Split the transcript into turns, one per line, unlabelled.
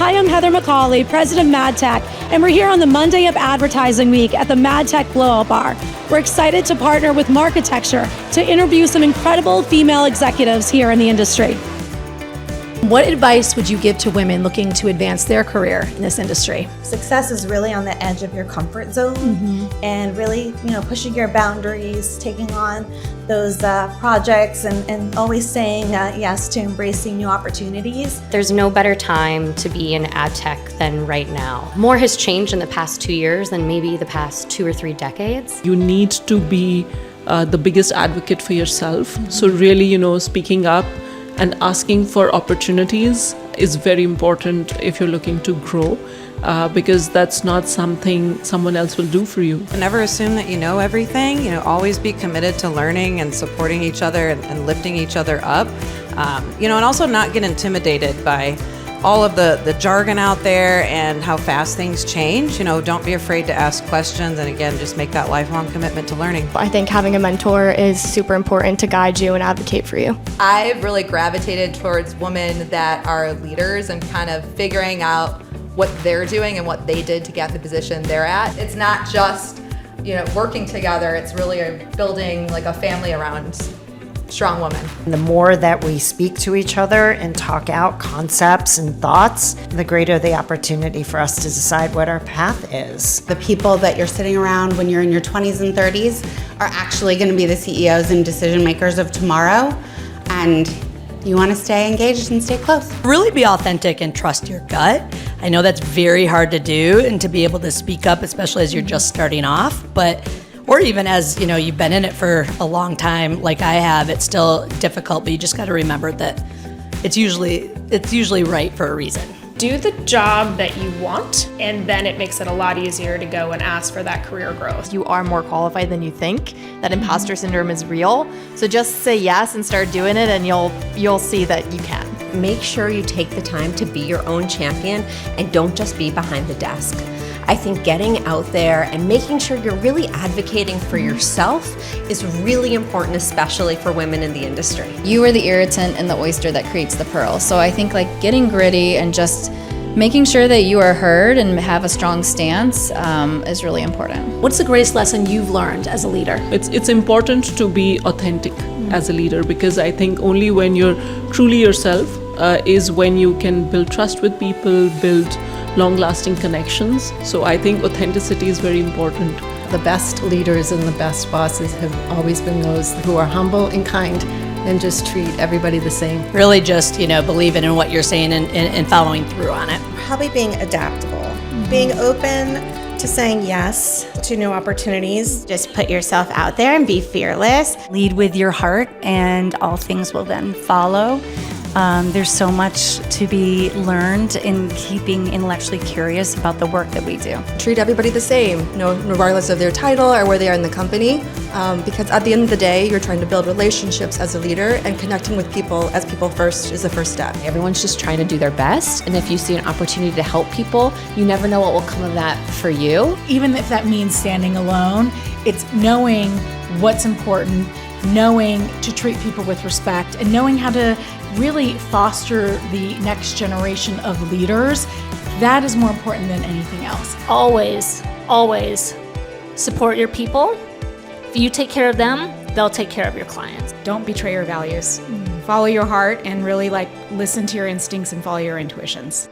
Hi, I'm Heather McCauley, president of MadTech, and we're here on the Monday of Advertising Week at the MadTech Blowout Bar. We're excited to partner with Marketecture to interview some incredible female executives here in the industry. What advice would you give to women looking to advance their career in this industry?
Success is really on the edge of your comfort zone, and really, pushing your boundaries, taking on those projects, and always saying yes to embracing new opportunities.
There's no better time to be in ad tech than right now. More has changed in the past 2 years than maybe the past 2 or 3 decades.
You need to be the biggest advocate for yourself. So really, speaking up and asking for opportunities is very important if you're looking to grow, because that's not something someone else will do for you.
Never assume that you know everything. Always be committed to learning and supporting each other and lifting each other up. And also not get intimidated by all of the jargon out there and how fast things change. Don't be afraid to ask questions, and again, just make that lifelong commitment to learning.
I think having a mentor is super important to guide you and advocate for you.
I've really gravitated towards women that are leaders and kind of figuring out what they're doing and what they did to get the position they're at. It's not just, working together, it's really building like a family around strong women.
The more that we speak to each other and talk out concepts and thoughts, the greater the opportunity for us to decide what our path is.
The people that you're sitting around when you're in your 20s and 30s are actually going to be the CEOs and decision makers of tomorrow, and you want to stay engaged and stay close.
Really be authentic and trust your gut. I know that's very hard to do, and to be able to speak up, especially as you're just starting off, or even as you've been in it for a long time like I have, it's still difficult, but you just got to remember that it's usually right for a reason.
Do the job that you want, and then it makes it a lot easier to go and ask for that career growth.
You are more qualified than you think. That imposter syndrome is real. So just say yes and start doing it, and you'll see that you can.
Make sure you take the time to be your own champion and don't just be behind the desk. I think getting out there and making sure you're really advocating for yourself is really important, especially for women in the industry.
You are the irritant in the oyster that creates the pearl. So I think getting gritty and just making sure that you are heard and have a strong stance is really important.
What's the greatest lesson you've learned as a leader?
It's important to be authentic as a leader, because I think only when you're truly yourself is when you can build trust with people, build long-lasting connections. So I think authenticity is very important.
The best leaders and the best bosses have always been those who are humble and kind and just treat everybody the same.
Really just, believing in what you're saying and following through on it.
Probably being adaptable, being open to saying yes to new opportunities.
Just put yourself out there and be fearless.
Lead with your heart, and all things will then follow. There's so much to be learned in keeping intellectually curious about the work that we do.
Treat everybody the same, regardless of their title or where they are in the company, because at the end of the day, you're trying to build relationships as a leader, and connecting with people as people first is the first step.
Everyone's just trying to do their best, and if you see an opportunity to help people, you never know what will come of that for you.
Even if that means standing alone, it's knowing what's important, knowing to treat people with respect, and knowing how to really foster the next generation of leaders. That is more important than anything else.
Always support your people. If you take care of them, they'll take care of your clients.
Don't betray your values. Follow your heart and really listen to your instincts and follow your intuitions.